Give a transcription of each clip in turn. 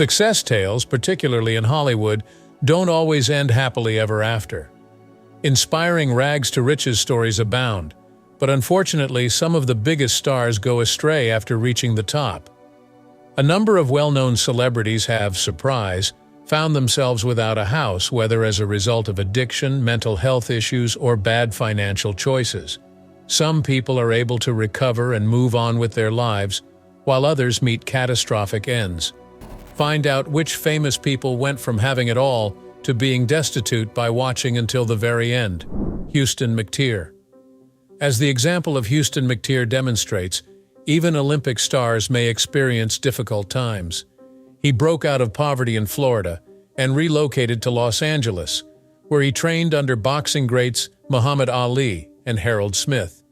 Success tales, particularly in Hollywood, don't always end happily ever after. Inspiring rags-to-riches stories abound, but unfortunately some of the biggest stars go astray after reaching the top. A number of well-known celebrities have, surprise, found themselves without a house, whether as a result of addiction, mental health issues, or bad financial choices. Some people are able to recover and move on with their lives, while others meet catastrophic ends. Find out which famous people went from having it all to being destitute by watching until the very end. Houston McTear. As the example of Houston McTear demonstrates, even Olympic stars may experience difficult times. He broke out of poverty in Florida and relocated to Los Angeles, where he trained under boxing greats Muhammad Ali and Harold Smith.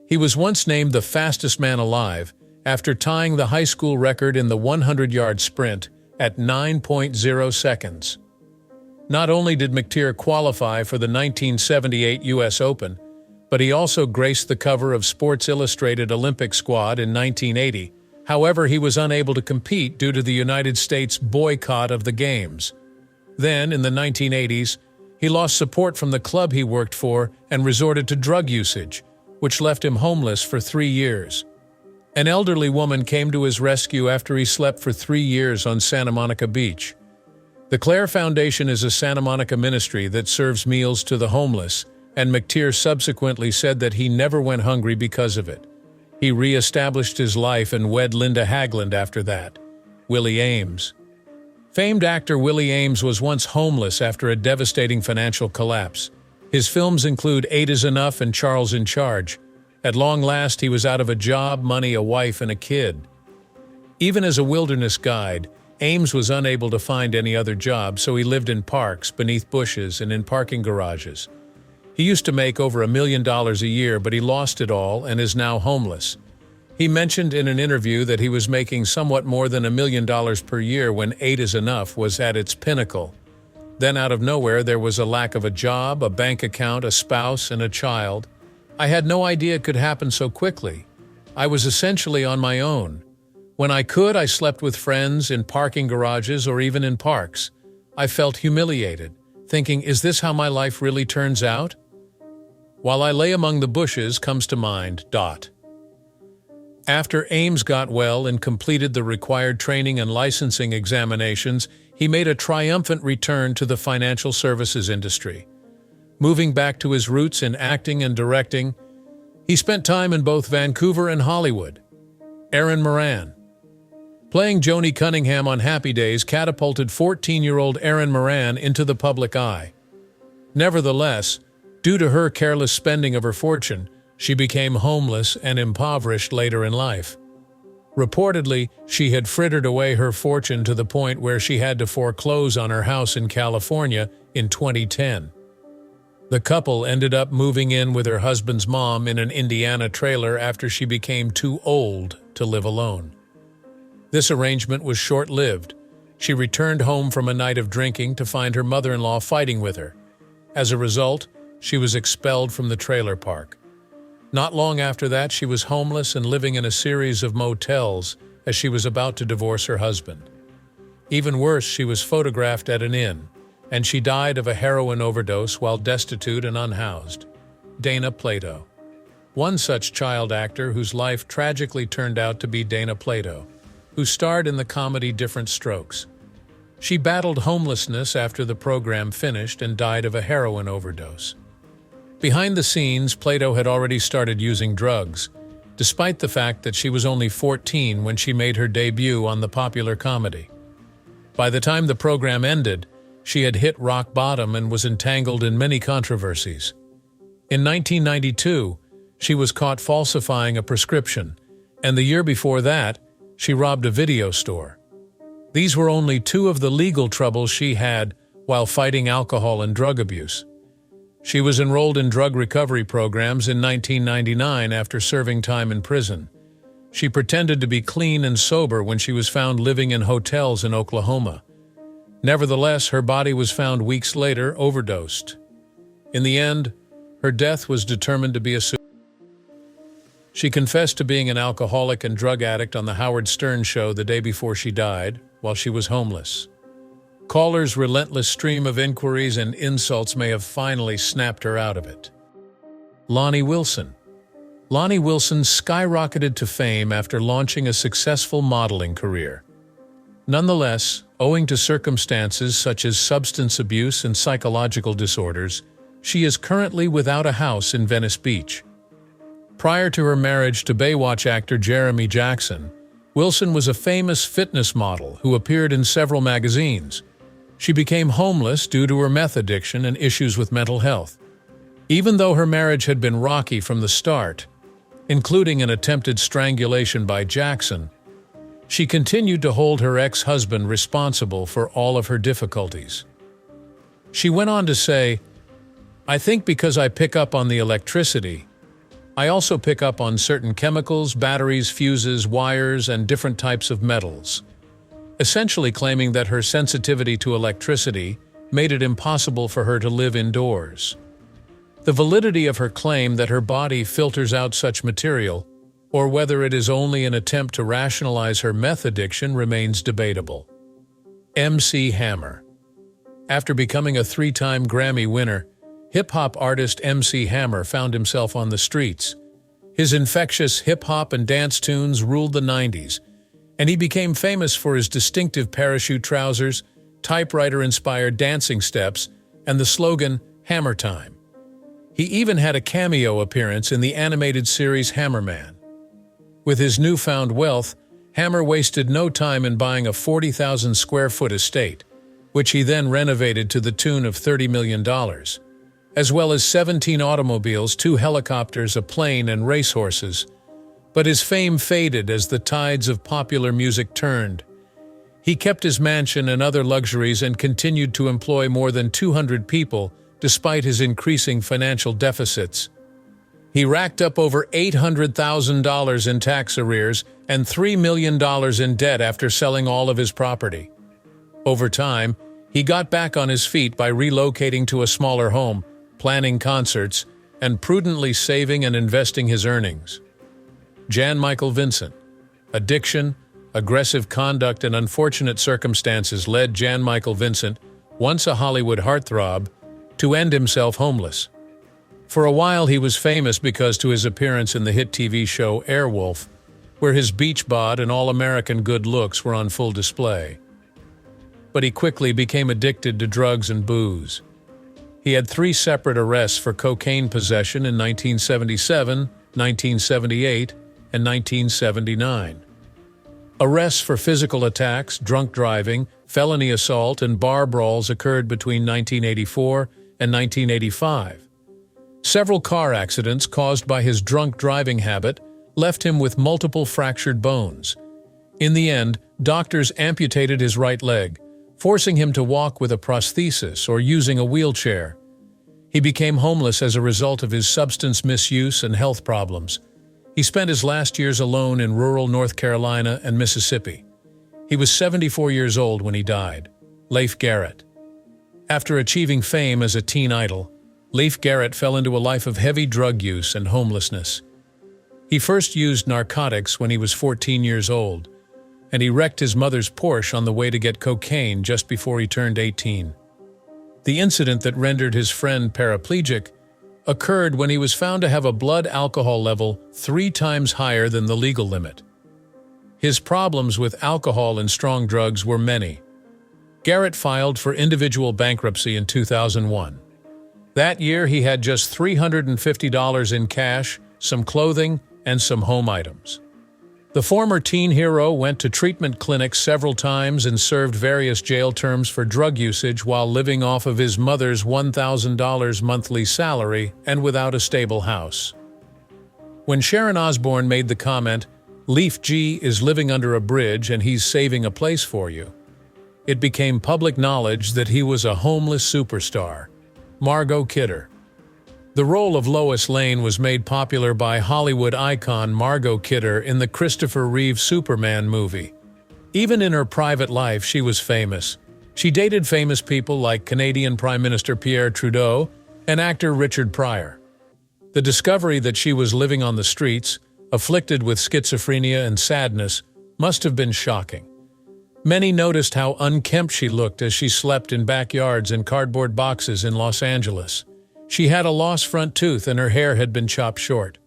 He was once named the fastest man alive after tying the high school record in the 100-yard sprint at 9.0 seconds. Not only did McTear qualify for the 1978 U.S. Open, but he also graced the cover of Sports Illustrated Olympic squad in 1980. However, he was unable to compete due to the United States' boycott of the Games. Then, in the 1980s, he lost support from the club he worked for and resorted to drug usage, which left him homeless for 3 years. An elderly woman came to his rescue after he slept for 3 years on Santa Monica Beach. The Claire Foundation is a Santa Monica ministry that serves meals to the homeless, and McTear subsequently said that he never went hungry because of it. He re-established his life and wed Linda Haglund after that. Willie Ames. Famed actor Willie Ames was once homeless after a devastating financial collapse. His films include Eight is Enough and Charles in Charge. At long last, he was out of a job, money, a wife, and a kid. Even as a wilderness guide, Ames was unable to find any other job, so he lived in parks, beneath bushes, and in parking garages. He used to make over $1 million a year, but he lost it all and is now homeless. He mentioned in an interview that he was making somewhat more than $1 million per year when Eight is Enough was at its pinnacle. Then out of nowhere there was a lack of a job, a bank account, a spouse, and a child. I had no idea it could happen so quickly. I was essentially on my own. When I could, I slept with friends, in parking garages, or even in parks. I felt humiliated, thinking, is this how my life really turns out? While I lay among the bushes comes to mind, ... After Ames got well and completed the required training and licensing examinations, he made a triumphant return to the financial services industry. Moving back to his roots in acting and directing, he spent time in both Vancouver and Hollywood. Moran. Playing Joni Cunningham on Happy Days catapulted 14-year-old Moran into the public eye. Nevertheless, due to her careless spending of her fortune, she became homeless and impoverished later in life. Reportedly, she had frittered away her fortune to the point where she had to foreclose on her house in California in 2010. The couple ended up moving in with her husband's mom in an Indiana trailer after she became too old to live alone. This arrangement was short-lived. She returned home from a night of drinking to find her mother-in-law fighting with her. As a result, she was expelled from the trailer park. Not long after that, she was homeless and living in a series of motels as she was about to divorce her husband. Even worse, she was photographed at an inn, and she died of a heroin overdose while destitute and unhoused. Plato. One such child actor whose life tragically turned out to be Plato, who starred in the comedy Different Strokes. She battled homelessness after the program finished and died of a heroin overdose. Behind the scenes, Plato had already started using drugs, despite the fact that she was only 14 when she made her debut on the popular comedy. By the time the program ended, she had hit rock bottom and was entangled in many controversies. In 1992, she was caught falsifying a prescription, and the year before that, she robbed a video store. These were only two of the legal troubles she had while fighting alcohol and drug abuse. She was enrolled in drug recovery programs in 1999 after serving time in prison. She pretended to be clean and sober when she was found living in hotels in Oklahoma. Nevertheless, her body was found weeks later overdosed. In the end, her death was determined to be a suicide. She confessed to being an alcoholic and drug addict on the Howard Stern show the day before she died, while she was homeless. Callers' relentless stream of inquiries and insults may have finally snapped her out of it. Lonnie Wilson. Lonnie Wilson skyrocketed to fame after launching a successful modeling career. Nonetheless, owing to circumstances such as substance abuse and psychological disorders, she is currently without a house in Venice Beach. Prior to her marriage to Baywatch actor Jeremy Jackson, Wilson was a famous fitness model who appeared in several magazines. She became homeless due to her meth addiction and issues with mental health. Even though her marriage had been rocky from the start, including an attempted strangulation by Jackson, she continued to hold her ex-husband responsible for all of her difficulties. She went on to say, "I think because I pick up on the electricity, I also pick up on certain chemicals, batteries, fuses, wires, and different types of metals," essentially claiming that her sensitivity to electricity made it impossible for her to live indoors. The validity of her claim that her body filters out such material, or whether it is only an attempt to rationalize her meth addiction, remains debatable. MC Hammer. After becoming a three-time Grammy winner, hip-hop artist MC Hammer found himself on the streets. His infectious hip-hop and dance tunes ruled the 90s, and he became famous for his distinctive parachute trousers, typewriter-inspired dancing steps, and the slogan, "Hammer Time." He even had a cameo appearance in the animated series Hammerman. With his newfound wealth, Hammer wasted no time in buying a 40,000 square foot estate, which he then renovated to the tune of $30 million, as well as 17 automobiles, 2 helicopters, a plane, and racehorses. But his fame faded as the tides of popular music turned. He kept his mansion and other luxuries and continued to employ more than 200 people despite his increasing financial deficits. He racked up over $800,000 in tax arrears and $3 million in debt after selling all of his property. Over time, he got back on his feet by relocating to a smaller home, planning concerts, and prudently saving and investing his earnings. Jan Michael Vincent. Addiction, aggressive conduct, and unfortunate circumstances led Jan Michael Vincent, once a Hollywood heartthrob, to end himself homeless. For a while he was famous because to his appearance in the hit TV show Airwolf, where his beach bod and all-American good looks were on full display. But he quickly became addicted to drugs and booze. He had 3 separate arrests for cocaine possession in 1977, 1978, and 1979. Arrests for physical attacks, drunk driving, felony assault, and bar brawls occurred between 1984 and 1985. Several car accidents caused by his drunk driving habit left him with multiple fractured bones. In the end, doctors amputated his right leg, forcing him to walk with a prosthesis or using a wheelchair. He became homeless as a result of his substance misuse and health problems. He spent his last years alone in rural North Carolina and Mississippi. He was 74 years old when he died. Leif Garrett. After achieving fame as a teen idol, Leif Garrett fell into a life of heavy drug use and homelessness. He first used narcotics when he was 14 years old, and he wrecked his mother's Porsche on the way to get cocaine just before he turned 18. The incident that rendered his friend paraplegic occurred when he was found to have a blood alcohol level 3 times higher than the legal limit. His problems with alcohol and strong drugs were many. Garrett filed for individual bankruptcy in 2001. That year, he had just $350 in cash, some clothing, and some home items. The former teen hero went to treatment clinics several times and served various jail terms for drug usage while living off of his mother's $1,000 monthly salary and without a stable house. When Sharon Osbourne made the comment, "Leif G is living under a bridge and he's saving a place for you," it became public knowledge that he was a homeless superstar. Margot Kidder. The role of Lois Lane was made popular by Hollywood icon Margot Kidder in the Christopher Reeve Superman movie. Even in her private life, she was famous. She dated famous people like Canadian Prime Minister Pierre Trudeau and actor Richard Pryor. The discovery that she was living on the streets, afflicted with schizophrenia and sadness, must have been shocking. Many noticed how unkempt she looked as she slept in backyards and cardboard boxes in Los Angeles. She had a lost front tooth and her hair had been chopped short.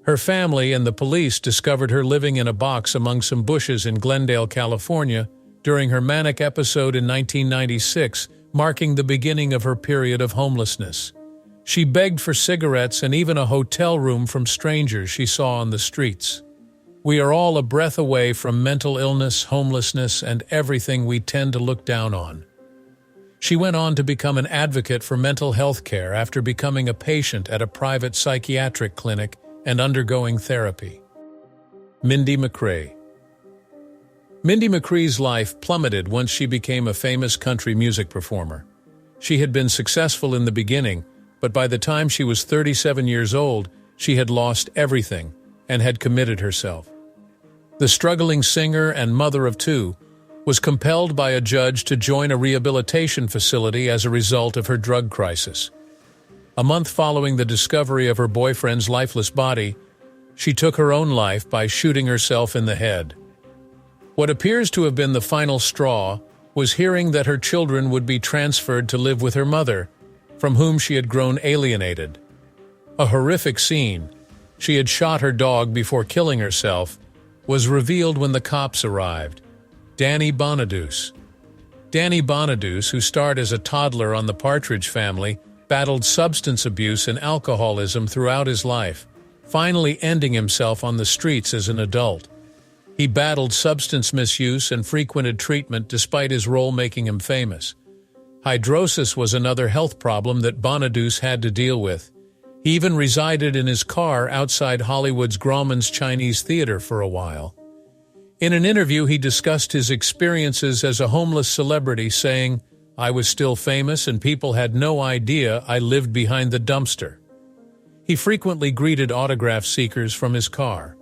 Her family and the police discovered her living in a box among some bushes in Glendale, California, during her manic episode in 1996, marking the beginning of her period of homelessness. She begged for cigarettes and even a hotel room from strangers she saw on the streets. We are all a breath away from mental illness, homelessness, and everything we tend to look down on. She went on to become an advocate for mental health care after becoming a patient at a private psychiatric clinic and undergoing therapy. Mindy McCready. Mindy McCready's life plummeted once she became a famous country music performer. She had been successful in the beginning, but by the time she was 37 years old, she had lost everything and had committed herself. The struggling singer and mother of two was compelled by a judge to join a rehabilitation facility as a result of her drug crisis. A month following the discovery of her boyfriend's lifeless body, she took her own life by shooting herself in the head. What appears to have been the final straw was hearing that her children would be transferred to live with her mother, from whom she had grown alienated. A horrific scene, she had shot her dog before killing herself, was revealed when the cops arrived. Danny Bonaduce. Danny Bonaduce, who starred as a toddler on The Partridge Family, battled substance abuse and alcoholism throughout his life, finally ending himself on the streets as an adult. He battled substance misuse and frequented treatment despite his role making him famous. Hydrosis was another health problem that Bonaduce had to deal with. He even resided in his car outside Hollywood's Grauman's Chinese Theater for a while. In an interview, he discussed his experiences as a homeless celebrity, saying, "I was still famous and people had no idea I lived behind the dumpster." He frequently greeted autograph seekers from his car.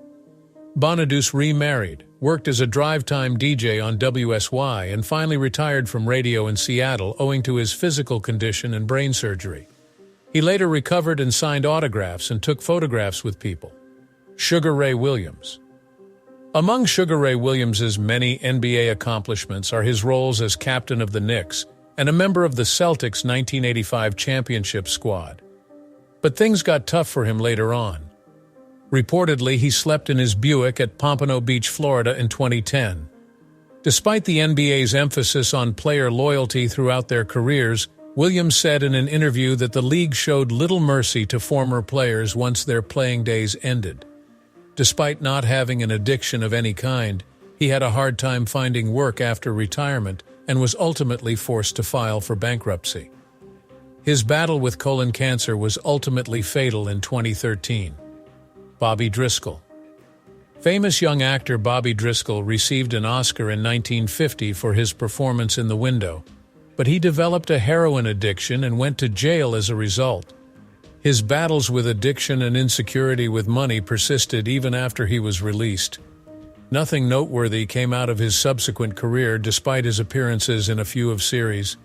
Bonaduce remarried, worked as a drive-time DJ on WSY, and finally retired from radio in Seattle owing to his physical condition and brain surgery. He later recovered and signed autographs and took photographs with people. Sugar Ray Williams. Among Sugar Ray Williams's many NBA accomplishments are his roles as captain of the Knicks and a member of the Celtics' 1985 championship squad. But things got tough for him later on. Reportedly, he slept in his Buick at Pompano Beach, Florida in 2010. Despite the NBA's emphasis on player loyalty throughout their careers, Williams said in an interview that the league showed little mercy to former players once their playing days ended. Despite not having an addiction of any kind, he had a hard time finding work after retirement and was ultimately forced to file for bankruptcy. His battle with colon cancer was ultimately fatal in 2013. Bobby Driscoll. Famous young actor Bobby Driscoll received an Oscar in 1950 for his performance in The Window, but he developed a heroin addiction and went to jail as a result. His battles with addiction and insecurity with money persisted even after he was released. Nothing noteworthy came out of his subsequent career despite his appearances in a few of series.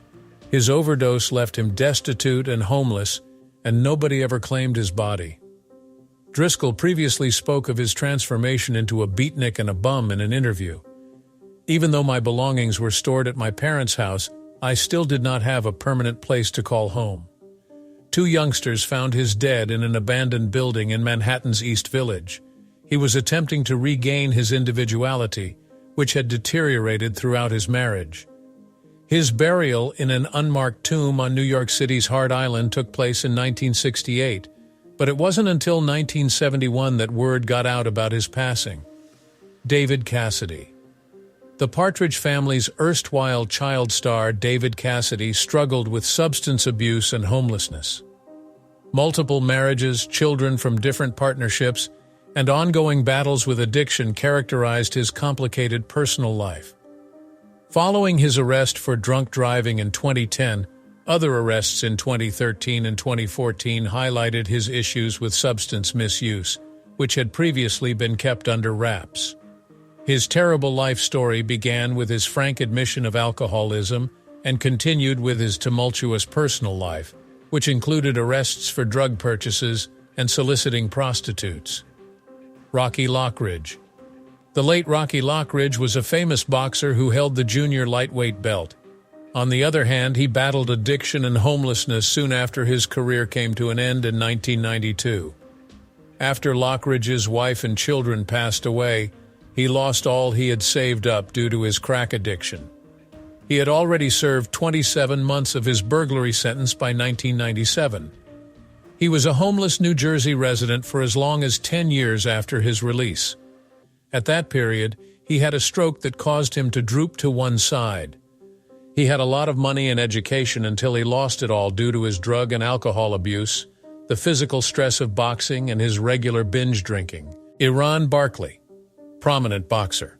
His overdose left him destitute and homeless, and nobody ever claimed his body. Driscoll previously spoke of his transformation into a beatnik and a bum in an interview. "Even though my belongings were stored at my parents' house, I still did not have a permanent place to call home." Two youngsters found his dead in an abandoned building in Manhattan's East Village. He was attempting to regain his individuality, which had deteriorated throughout his marriage. His burial in an unmarked tomb on New York City's Hard Island took place in 1968, but it wasn't until 1971 that word got out about his passing. David Cassidy. The Partridge Family's erstwhile child star David Cassidy struggled with substance abuse and homelessness. Multiple marriages, children from different partnerships, and ongoing battles with addiction characterized his complicated personal life. Following his arrest for drunk driving in 2010, other arrests in 2013 and 2014 highlighted his issues with substance misuse, which had previously been kept under wraps. His terrible life story began with his frank admission of alcoholism and continued with his tumultuous personal life, which included arrests for drug purchases and soliciting prostitutes. Rocky Lockridge. The late Rocky Lockridge was a famous boxer who held the junior lightweight belt. On the other hand, he battled addiction and homelessness soon after his career came to an end in 1992. After Lockridge's wife and children passed away, he lost all he had saved up due to his crack addiction. He had already served 27 months of his burglary sentence by 1997. He was a homeless New Jersey resident for as long as 10 years after his release. At that period, he had a stroke that caused him to droop to one side. He had a lot of money and education until he lost it all due to his drug and alcohol abuse, the physical stress of boxing, and his regular binge drinking. Barkley, prominent boxer.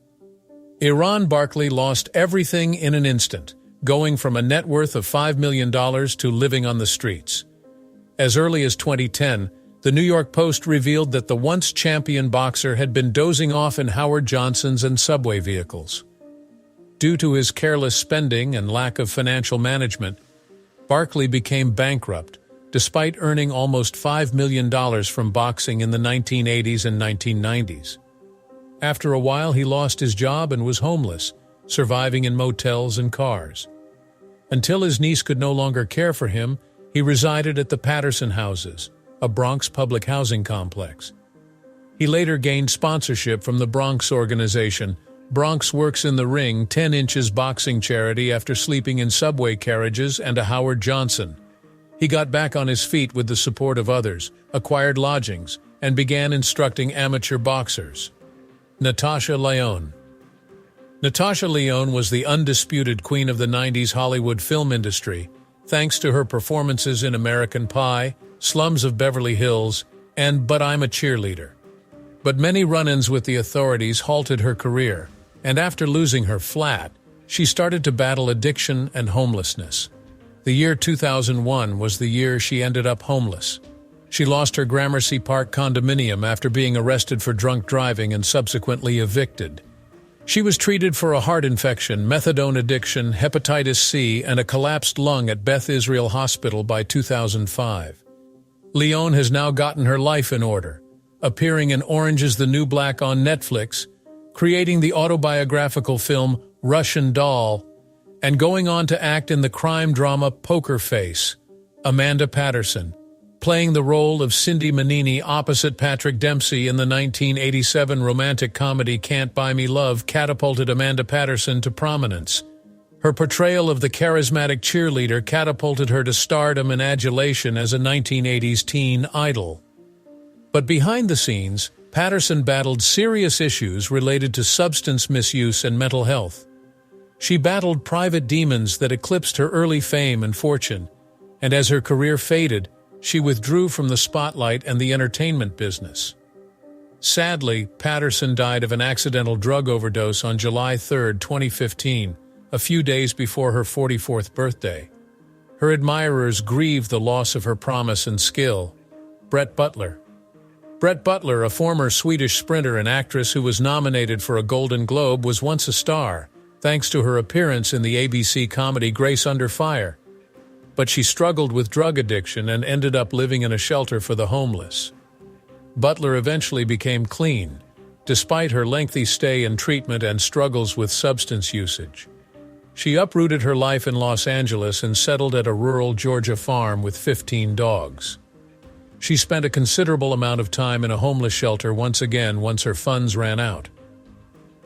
Barkley lost everything in an instant, going from a net worth of $5 million to living on the streets. As early as 2010, the New York Post revealed that the once champion boxer had been dozing off in Howard Johnson's and subway vehicles. Due to his careless spending and lack of financial management, Barkley became bankrupt, despite earning almost $5 million from boxing in the 1980s and 1990s. After a while, he lost his job and was homeless, surviving in motels and cars. Until his niece could no longer care for him, he resided at the Peterson houses, a Bronx public housing complex. He later gained sponsorship from the Bronx organization Bronx Works in the Ring 10 Inches boxing charity after sleeping in subway carriages and a Howard Johnson. He got back on his feet with the support of others, acquired lodgings, and began instructing amateur boxers. Natasha Lyonne. Natasha Lyonne was the undisputed queen of the 90s Hollywood film industry, thanks to her performances in American Pie, Slums of Beverly Hills, and But I'm a Cheerleader. But many run-ins with the authorities halted her career, and after losing her flat, she started to battle addiction and homelessness. The year 2001 was the year she ended up homeless. She lost her Gramercy Park condominium after being arrested for drunk driving and subsequently evicted. She was treated for a heart infection, methadone addiction, hepatitis C, and a collapsed lung at Beth Israel Hospital by 2005. Lyonne has now gotten her life in order, appearing in Orange is the New Black on Netflix, creating the autobiographical film Russian Doll, and going on to act in the crime drama Poker Face. Amanda Peterson, playing the role of Cindy Manini opposite Patrick Dempsey in the 1987 romantic comedy Can't Buy Me Love, catapulted Amanda Peterson to prominence. Her portrayal of the charismatic cheerleader catapulted her to stardom and adulation as a 1980s teen idol. But behind the scenes, Peterson battled serious issues related to substance misuse and mental health. She battled private demons that eclipsed her early fame and fortune, and as her career faded, she withdrew from the spotlight and the entertainment business. Sadly, Peterson died of an accidental drug overdose on July 3, 2015, a few days before her 44th birthday. Her admirers grieved the loss of her promise and skill. Butler, a former Swedish sprinter and actress who was nominated for a Golden Globe, was once a star, thanks to her appearance in the ABC comedy Grace Under Fire. But she struggled with drug addiction and ended up living in a shelter for the homeless. Butler eventually became clean, despite her lengthy stay in treatment and struggles with substance usage. She uprooted her life in Los Angeles and settled at a rural Georgia farm with 15 dogs. She spent a considerable amount of time in a homeless shelter once her funds ran out.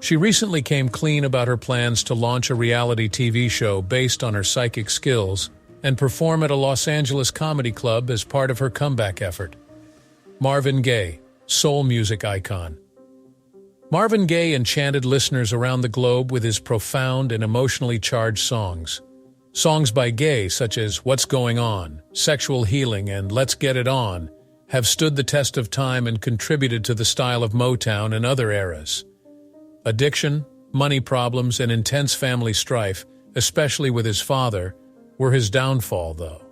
She recently came clean about her plans to launch a reality TV show based on her psychic skills and perform at a Los Angeles comedy club as part of her comeback effort. Marvin Gaye, soul music icon. Marvin Gaye enchanted listeners around the globe with his profound and emotionally charged songs. Songs by Gaye, such as What's Going On, Sexual Healing, and Let's Get It On, have stood the test of time and contributed to the style of Motown and other eras. Addiction, money problems, and intense family strife, especially with his father, were his downfall, though.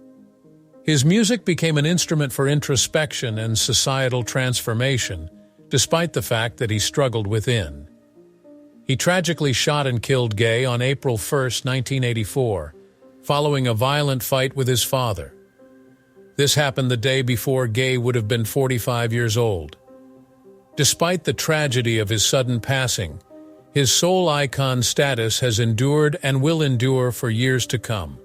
His music became an instrument for introspection and societal transformation, despite the fact that he struggled within. He tragically shot and killed Gaye on April 1, 1984, following a violent fight with his father. This happened the day before Gaye would have been 45 years old. Despite the tragedy of his sudden passing, his soul icon status has endured and will endure for years to come.